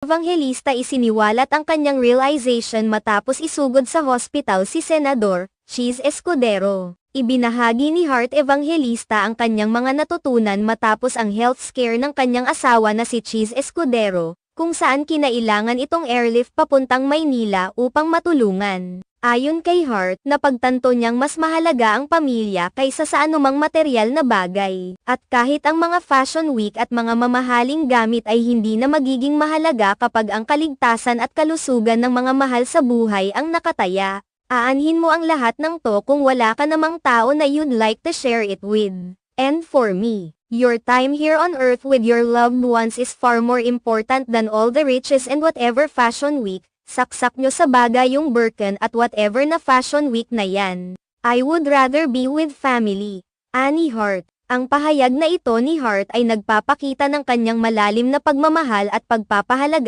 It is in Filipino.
Evangelista isiniwalat ang kanyang realization matapos isugod sa hospital si Senador Cheese Escudero. Ibinahagi ni Heart Evangelista ang kanyang mga natutunan matapos ang health scare ng kanyang asawa na si Cheese Escudero, kung saan kinailangan itong airlift papuntang Maynila upang matulungan. Ayon kay Heart, napagtanto niyang mas mahalaga ang pamilya kaysa sa anumang material na bagay. At kahit ang mga fashion week at mga mamahaling gamit ay hindi na magiging mahalaga kapag ang kaligtasan at kalusugan ng mga mahal sa buhay ang nakataya, aanhin mo ang lahat ng to kung wala ka namang tao na you'd like to share it with. And for me, your time here on earth with your loved ones is far more important than all the riches and whatever fashion week. Saksak nyo sa bagay yung Birkin at whatever na fashion week na yan. I would rather be with family. Ani Heart. Ang pahayag na ito ni Heart ay nagpapakita ng kanyang malalim na pagmamahal at pagpapahalaga